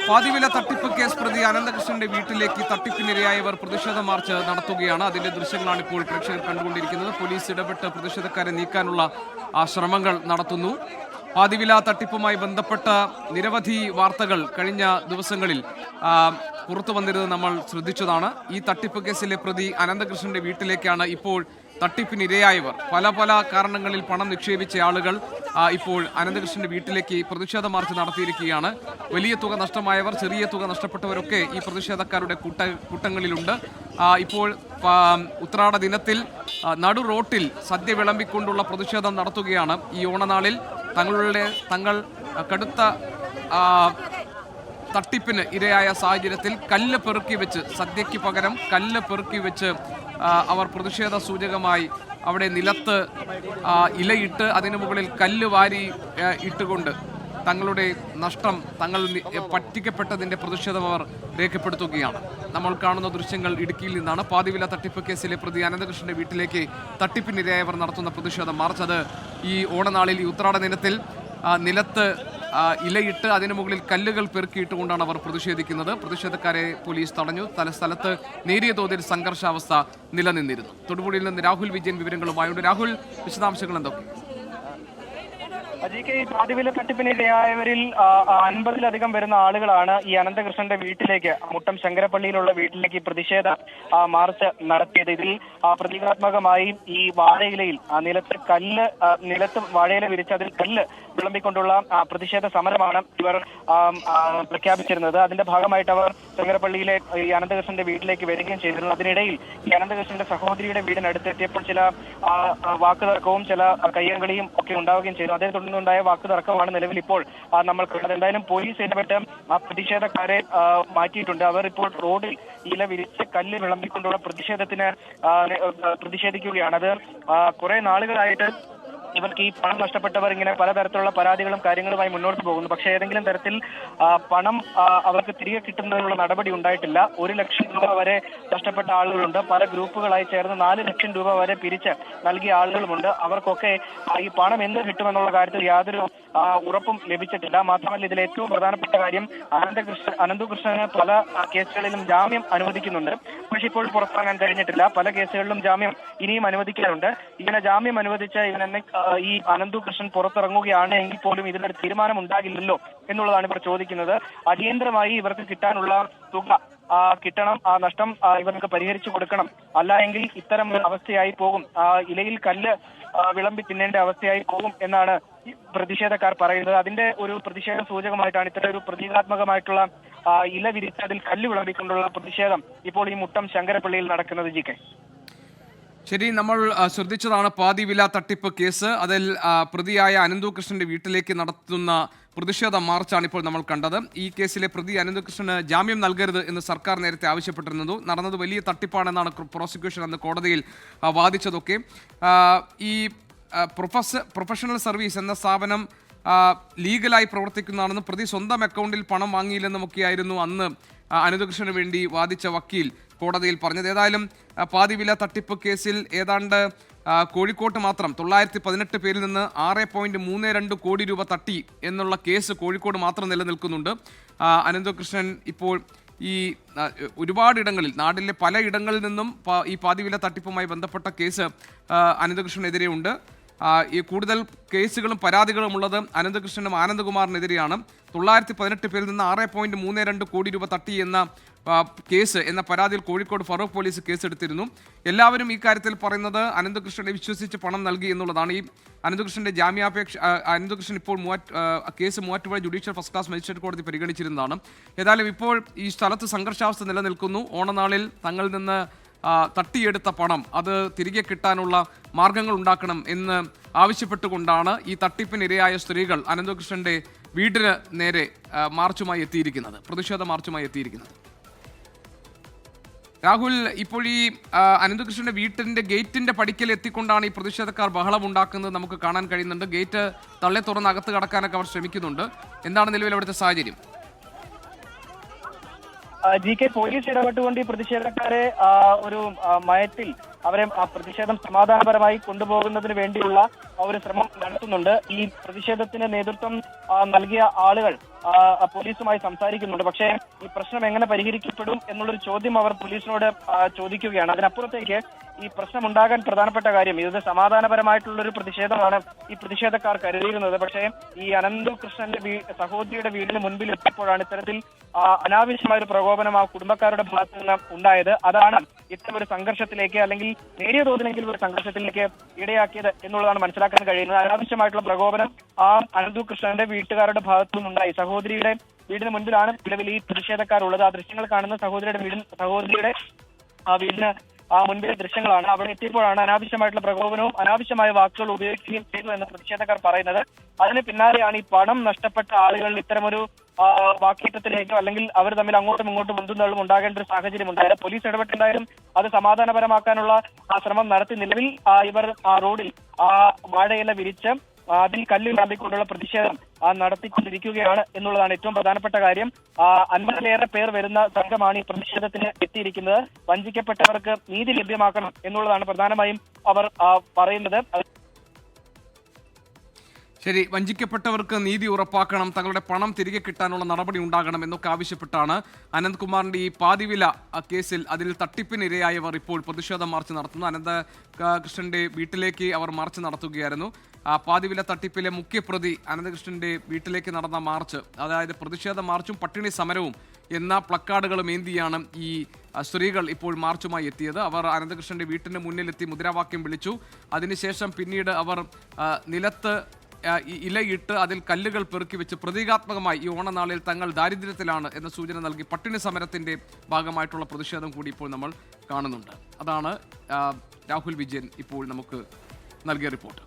പാതിവില തട്ടിപ്പ് കേസ് പ്രതി അനന്തകൃഷ്ണന്റെ വീട്ടിലേക്ക് തട്ടിപ്പിനിരയായവർ പ്രതിഷേധ മാർച്ച് നടത്തുകയാണ്. അതിന്റെ ദൃശ്യങ്ങളാണ് ഇപ്പോൾ പ്രേക്ഷകർ കണ്ടുകൊണ്ടിരിക്കുന്നത്. പോലീസ് ഇടപെട്ട് പ്രതിഷേധക്കാരെ നീക്കാനുള്ള ശ്രമങ്ങൾ നടത്തുന്നു. പാതിവില തട്ടിപ്പുമായി ബന്ധപ്പെട്ട നിരവധി വാർത്തകൾ കഴിഞ്ഞ ദിവസങ്ങളിൽ പുറത്തു വന്നിരുന്നത് നമ്മൾ ശ്രദ്ധിച്ചതാണ്. ഈ തട്ടിപ്പ് കേസിലെ പ്രതി അനന്തകൃഷ്ണന്റെ വീട്ടിലേക്കാണ് ഇപ്പോൾ തട്ടിപ്പിനിരയായവർ, പല പല കാരണങ്ങളിൽ പണം നിക്ഷേപിച്ച ആളുകൾ ഇപ്പോൾ അനന്തകൃഷ്ണന്റെ വീട്ടിലേക്ക് പ്രതിഷേധ മാർച്ച് നടത്തിയിരിക്കുകയാണ്. വലിയ തുക നഷ്ടമായവർ, ചെറിയ തുക നഷ്ടപ്പെട്ടവരൊക്കെ ഈ പ്രതിഷേധക്കാരുടെ കൂട്ടങ്ങളിലുണ്ട്. ഇപ്പോൾ ഉത്രാട ദിനത്തിൽ നടു റോട്ടിൽ സദ്യ വിളമ്പിക്കൊണ്ടുള്ള പ്രതിഷേധം നടത്തുകയാണ്. ഈ ഓണനാളിൽ തങ്ങൾ കടുത്ത തട്ടിപ്പിന് ഇരയായ സാഹചര്യത്തിൽ കല്ല് പെറുക്കി വെച്ച്, സദ്യയ്ക്ക് പകരം കല്ല് പെറുക്കി വെച്ച് അവർ പ്രതിഷേധ സൂചകമായി അവിടെ നിലത്ത് ഇലയിട്ട് അതിനു മുകളിൽ കല്ല് വാരി ഇട്ടുകൊണ്ട് തങ്ങളുടെ നഷ്ടം, തങ്ങൾ പറ്റിക്കപ്പെട്ടതിൻ്റെ പ്രതിഷേധം അവർ രേഖപ്പെടുത്തുകയാണ്. നമ്മൾ കാണുന്ന ദൃശ്യങ്ങൾ ഇടുക്കിയിൽ നിന്നാണ്. പാതിവില തട്ടിപ്പ് കേസിലെ പ്രതി അനന്തകൃഷ്ണന്റെ വീട്ടിലേക്ക് തട്ടിപ്പിനിരയായവർ നടത്തുന്ന പ്രതിഷേധ മാർച്ച്. അത് ഈ ഓണനാളിൽ, ഈ ഉത്രാട ദിനത്തിൽ നിലത്ത് ഇലയിട്ട് അതിനു മുകളിൽ കല്ലുകൾ പെറുക്കിയിട്ടുകൊണ്ടാണ് അവർ പ്രതിഷേധിക്കുന്നത്. പ്രതിഷേധക്കാരെ പോലീസ് തടഞ്ഞു. സ്ഥലത്ത് നേരിയ തോതിൽ സംഘർഷാവസ്ഥ നിലനിന്നിരുന്നു. തൊടുപുഴയിൽ നിന്ന് രാഹുൽ വിജയൻ വിവരങ്ങളുമായുണ്ട്. രാഹുൽ, വിശദാംശങ്ങൾ എന്തൊക്കെ? ഈ പാതിവില തട്ടിപ്പിനിരയായവരിൽ 50-ലധികം വരുന്ന ആളുകളാണ് ഈ അനന്തകൃഷ്ണന്റെ വീട്ടിലേക്ക്, മുട്ടം ശങ്കരപ്പള്ളിയിലുള്ള വീട്ടിലേക്ക് പ്രതിഷേധ മാർച്ച് നടത്തിയത്. ഇതിൽ പ്രതീകാത്മകമായി ഈ വാഴയിലയിൽ നിലത്ത് വാഴയില വിരിച്ച് അതിൽ കല്ല് വിളമ്പിക്കൊണ്ടുള്ള പ്രതിഷേധ സമരമാണ് ഇവർ പ്രഖ്യാപിച്ചിരുന്നത്. അതിന്റെ ഭാഗമായിട്ട് അവർ ശങ്കരപ്പള്ളിയിലെ ഈ അനന്തകൃഷ്ണന്റെ വീട്ടിലേക്ക് വരികയും ചെയ്തിരുന്നു. അതിനിടയിൽ ഈ അനന്തകൃഷ്ണന്റെ സഹോദരിയുടെ വീടിനടുത്തെത്തിയപ്പോൾ ചില വാക്കുതർക്കവും ചില കയ്യങ്കളിയും ഒക്കെ ഉണ്ടാവുകയും ചെയ്തു. അതേ തുടർന്നുണ്ടായ വാക്കുതർക്കമാണ് നിലവിൽ ഇപ്പോൾ നമ്മൾ കണ്ടത്. എന്തായാലും പോലീസ് ഇടപെട്ട് ആ പ്രതിഷേധക്കാരെ മാറ്റിയിട്ടുണ്ട്. അവർ ഇപ്പോൾ റോഡിൽ ഇല വിരിച്ച് കല്ല് വിളമ്പിക്കൊണ്ടുള്ള പ്രതിഷേധിക്കുകയാണ്. അത് കുറെ നാളുകളായിട്ട് ഇവർക്ക് ഈ പണം നഷ്ടപ്പെട്ടവർ ഇങ്ങനെ പലതരത്തിലുള്ള പരാതികളും കാര്യങ്ങളുമായി മുന്നോട്ട് പോകുന്നു. പക്ഷേ ഏതെങ്കിലും തരത്തിൽ പണം അവർക്ക് തിരികെ കിട്ടുന്നതിനുള്ള നടപടി ഉണ്ടായിട്ടില്ല. 1 ലക്ഷം രൂപ വരെ നഷ്ടപ്പെട്ട ആളുകളുണ്ട്. പല ഗ്രൂപ്പുകളായി ചേർന്ന് 4 ലക്ഷം രൂപ വരെ പിരിച്ച് നൽകിയ ആളുകളുമുണ്ട്. അവർക്കൊക്കെ ഈ പണം എന്ത് കിട്ടുമെന്നുള്ള കാര്യത്തിൽ യാതൊരു ഉറപ്പും ലഭിച്ചിട്ടില്ല. മാത്രമല്ല, ഇതിൽ ഏറ്റവും പ്രധാനപ്പെട്ട കാര്യം അനന്തകൃഷ്ണന് പല കേസുകളിലും ജാമ്യം അനുവദിക്കുന്നുണ്ട്. പക്ഷെ ഇപ്പോൾ പുറത്തിറങ്ങാൻ കഴിഞ്ഞിട്ടില്ല. പല കേസുകളിലും ജാമ്യം ഇനിയും അനുവദിക്കാറുണ്ട്. ഇങ്ങനെ ജാമ്യം അനുവദിച്ച ഇവനെ ഈ അനന്തകൃഷ്ണൻ പുറത്തിറങ്ങുകയാണ് എങ്കിൽ പോലും ഇതിനൊരു തീരുമാനം ഉണ്ടാകില്ലല്ലോ എന്നുള്ളതാണ് ഇവർ ചോദിക്കുന്നത്. അടിയന്തരമായി ഇവർക്ക് കിട്ടാനുള്ള തുക കിട്ടണം. ആ നഷ്ടം ഇവർക്ക് പരിഹരിച്ചു കൊടുക്കണം. അല്ല എങ്കിൽ ഇത്തരം അവസ്ഥയായി പോകും, ഇലയിൽ കല്ല് വിളമ്പി തിന്നേണ്ട അവസ്ഥയായി പോകും എന്നാണ് പ്രതിഷേധക്കാർ പറയുന്നത്. അതിന്റെ ഒരു പ്രതിഷേധ സൂചകമായിട്ടാണ് ഇത്തരം ഒരു പ്രതീകാത്മകമായിട്ടുള്ള ഇല വിരിച്ച് അതിൽ കല്ല് വിളമ്പിക്കൊണ്ടുള്ള പ്രതിഷേധം ഇപ്പോൾ ഈ മുട്ടം ശങ്കരപ്പള്ളിയിൽ നടക്കുന്നത്. ജിക്കെ, ശരി, നമ്മൾ ശ്രദ്ധിച്ചതാണ് പാതിവില തട്ടിപ്പ് കേസ്. അതിൽ പ്രതിയായ അനന്തകൃഷ്ണന്റെ വീട്ടിലേക്ക് നടത്തുന്ന പ്രതിഷേധ മാർച്ചാണ് ഇപ്പോൾ നമ്മൾ കണ്ടത്. ഈ കേസിലെ പ്രതി അനന്തകൃഷ്ണന് ജാമ്യം നൽകരുത് എന്ന് സർക്കാർ നേരത്തെ ആവശ്യപ്പെട്ടിരുന്നത്. നടന്നത് വലിയ തട്ടിപ്പാണെന്നാണ് പ്രോസിക്യൂഷൻ അന്ന് കോടതിയിൽ വാദിച്ചതൊക്കെ. ഈ പ്രൊഫഷണൽ സർവീസ് എന്ന സ്ഥാപനം ലീഗലായി പ്രവർത്തിക്കുന്നതാണെന്നും പ്രതി സ്വന്തം അക്കൗണ്ടിൽ പണം വാങ്ങിയില്ലെന്നുമൊക്കെയായിരുന്നു അന്ന് അനന്തകൃഷ്ണന് വേണ്ടി വാദിച്ച വക്കീൽ കോടതിയിൽ പറഞ്ഞത്. ഏതായാലും പാതിവില തട്ടിപ്പ് കേസിൽ ഏതാണ്ട് കോഴിക്കോട്ട് മാത്രം 918 പേരിൽ നിന്ന് 6.32 കോടി രൂപ തട്ടി എന്നുള്ള കേസ് കോഴിക്കോട് മാത്രം നിലനിൽക്കുന്നുണ്ട്. അനന്തകൃഷ്ണൻ ഇപ്പോൾ ഈ ഒരുപാടിടങ്ങളിൽ, നാട്ടിലെ പല ഇടങ്ങളിൽ നിന്നും ഈ പാതിവില തട്ടിപ്പുമായി ബന്ധപ്പെട്ട കേസ് അനന്തകൃഷ്ണനെതിരെ ഉണ്ട്. ഈ കൂടുതൽ കേസുകളും പരാതികളും ഉള്ളത് അനന്തകൃഷ്ണനും ആനന്ദകുമാറിനെതിരെയാണ്. 918 പേരിൽ നിന്ന് 6.32 കോടി രൂപ തട്ടി എന്ന കേസ് എന്ന പരാതിയിൽ കോഴിക്കോട് ഫറൂഖ് പോലീസ് കേസെടുത്തിരുന്നു. എല്ലാവരും ഈ കാര്യത്തിൽ പറയുന്നത് അനന്തകൃഷ്ണനെ വിശ്വസിച്ച് പണം നൽകി എന്നുള്ളതാണ്. ഈ അനന്തകൃഷ്ണന്റെ അനന്തകൃഷ്ണൻ ഇപ്പോൾ case Muvattupuzha judicial first class magistrate കോടതി പരിഗണിച്ചിരുന്നതാണ്. ഏതായാലും ഇപ്പോൾ ഈ സ്ഥലത്ത് സംഘർഷാവസ്ഥ നിലനിൽക്കുന്നു. ഓണനാളിൽ തങ്ങളിൽ നിന്ന് തട്ടിയെടുത്ത പണം അത് തിരികെ കിട്ടാനുള്ള മാർഗങ്ങൾ ഉണ്ടാക്കണം എന്ന് ആവശ്യപ്പെട്ടുകൊണ്ടാണ് ഈ തട്ടിപ്പിനിരയായ സ്ത്രീകൾ അനന്തകൃഷ്ണന്റെ വീടിന് നേരെ മാർച്ചുമായി എത്തിയിരിക്കുന്നത്, പ്രതിഷേധ മാർച്ചുമായി എത്തിയിരിക്കുന്നത്. രാഹുൽ, ഇപ്പോൾ ഈ അനന്തകൃഷ്ണന്റെ വീട്ടിന്റെ ഗേറ്റിന്റെ പടിക്കൽ എത്തിക്കൊണ്ടാണ് ഈ പ്രതിഷേധക്കാർ ബഹളം ഉണ്ടാക്കുന്നത് നമുക്ക് കാണാൻ കഴിയുന്നുണ്ട്. ഗേറ്റ് തുറന്ന് അകത്ത് കടക്കാനൊക്കെ അവർ ശ്രമിക്കുന്നുണ്ട്. എന്താണ് നിലവിൽ അവിടുത്തെ സാഹചര്യം? GK പോലീസ് ഇടപെട്ടുകൊണ്ട് ഈ പ്രതിഷേധക്കാരെ ഒരു മയത്തിൽ അവരെ പ്രതിഷേധം സമാധാനപരമായി കൊണ്ടുപോകുന്നതിന് വേണ്ടിയുള്ള ഒരു ശ്രമം നടത്തുന്നുണ്ട്. ഈ പ്രതിഷേധത്തിന് നേതൃത്വം നൽകിയ ആളുകൾ പോലീസുമായി സംസാരിക്കുന്നുണ്ട്. പക്ഷേ ഈ പ്രശ്നം എങ്ങനെ പരിഹരിക്കപ്പെടും എന്നുള്ളൊരു ചോദ്യം അവർ പോലീസിനോട് ചോദിക്കുകയാണ്. അതിനപ്പുറത്തേക്ക് ഈ പ്രശ്നം ഉണ്ടാകാൻ പ്രധാനപ്പെട്ട കാര്യം ഇത് സമാധാനപരമായിട്ടുള്ളൊരു പ്രതിഷേധമാണ് ഈ പ്രതിഷേധക്കാർ കരുതിയിരുന്നത്. പക്ഷേ ഈ അനന്തു കൃഷ്ണന്റെ സഹോദരിയുടെ വീടിന് മുൻപിൽ എത്തിയപ്പോഴാണ് ഇത്തരത്തിൽ അനാവശ്യമായ ഒരു പ്രകോപനം ആ കുടുംബക്കാരുടെ ഭാഗത്ത് നിന്ന് ഉണ്ടായത്. അതാണ് ഇത്തരം ഒരു സംഘർഷത്തിലേക്ക് അല്ലെങ്കിൽ നേരിയ തോതിലെങ്കിലും ഒരു സംഘർഷത്തിലേക്ക് ഇടയാക്കിയത് എന്നുള്ളതാണ് മനസ്സിലാക്കാൻ കഴിയുന്നത്. അനാവശ്യമായിട്ടുള്ള പ്രകോപനം ആ അനന്തു കൃഷ്ണന്റെ വീട്ടുകാരുടെ ഭാഗത്തു നിന്നുണ്ടായി. സഹോദരിയുടെ വീടിന് മുൻപിലാണ് നിലവിൽ ഈ പ്രതിഷേധക്കാരുള്ളത്. ആ ദൃശ്യങ്ങൾ കാണുന്ന സഹോദരിയുടെ വീടിന് മുൻപിലെ ദൃശ്യങ്ങളാണ്. അവിടെ എത്തിയപ്പോഴാണ് അനാവശ്യമായിട്ടുള്ള പ്രകോപനവും അനാവശ്യമായ വാക്കുകൾ ഉപയോഗിക്കുകയും ചെയ്തു എന്ന് പ്രതിഷേധക്കാർ പറയുന്നത്. അതിന് പിന്നാലെയാണ് ഈ പണം നഷ്ടപ്പെട്ട ആളുകൾ ഇത്തരമൊരു വാക്കേറ്റത്തിലേക്കോ അല്ലെങ്കിൽ അവർ തമ്മിൽ അങ്ങോട്ടും ഇങ്ങോട്ടും ഉന്തുന്നള്ളും ഉണ്ടാകേണ്ട ഒരു സാഹചര്യം ഉണ്ടായത്. പോലീസ് ഇടപെട്ടുണ്ടായാലും അത് സമാധാനപരമാക്കാനുള്ള ശ്രമം നടത്തി. നിലവിൽ ഇവർ റോഡിൽ വാഴയില വിരിച്ച് അതിൽ കല്ല് ലാമ്പിക്കൊണ്ടുള്ള പ്രതിഷേധം നടത്തിക്കൊണ്ടിരിക്കുകയാണ് എന്നുള്ളതാണ് ഏറ്റവും പ്രധാനപ്പെട്ട കാര്യം. 50-ലേറെ പേർ വരുന്ന സംഘമാണ് ഈ പ്രതിഷേധത്തിന് എത്തിയിരിക്കുന്നത്. വഞ്ചിക്കപ്പെട്ടവർക്ക് നീതി ലഭ്യമാക്കണം എന്നുള്ളതാണ് പ്രധാനമായും അവർ പറയുന്നത്. ശരി, വഞ്ചിക്കപ്പെട്ടവർക്ക് നീതി ഉറപ്പാക്കണം, തങ്ങളുടെ പണം തിരികെ കിട്ടാനുള്ള നടപടി ഉണ്ടാകണം എന്നൊക്കെ ആവശ്യപ്പെട്ടാണ് അനന്ത്കുമാറിന്റെ ഈ പാതിവില കേസിൽ അതിൽ തട്ടിപ്പിനിരയായവർ ഇപ്പോൾ പ്രതിഷേധ മാർച്ച് നടത്തുന്നു. അനന്തകൃഷ്ണന്റെ വീട്ടിലേക്ക് അവർ മാർച്ച് നടത്തുകയായിരുന്നു. പാതിവില തട്ടിപ്പിലെ മുഖ്യപ്രതി അനന്തകൃഷ്ണന്റെ വീട്ടിലേക്ക് നടന്ന മാർച്ച്, അതായത് പ്രതിഷേധ മാർച്ചും പട്ടിണി സമരവും എന്ന പ്ലക്കാർഡുകളും ഏന്തിയാണ് ഈ സ്ത്രീകൾ ഇപ്പോൾ മാർച്ചുമായി എത്തിയത്. അവർ അനന്തകൃഷ്ണന്റെ വീട്ടിന് മുന്നിലെത്തി മുദ്രാവാക്യം വിളിച്ചു. അതിനുശേഷം പിന്നീട് അവർ നിലത്ത് ഇലയിട്ട് അതിൽ കല്ലുകൾ പെറുക്കി വെച്ച് പ്രതീകാത്മകമായി ഈ ഓണനാളിൽ തങ്ങൾ ദാരിദ്ര്യത്തിലാണ് എന്ന സൂചന നൽകി പട്ടിണി സമരത്തിന്റെ ഭാഗമായിട്ടുള്ള പ്രതിഷേധം കൂടി ഇപ്പോൾ നമ്മൾ കാണുന്നുണ്ട്. അതാണ് രാഹുൽ വിജയൻ ഇപ്പോൾ നമുക്ക് നൽകിയ റിപ്പോർട്ട്.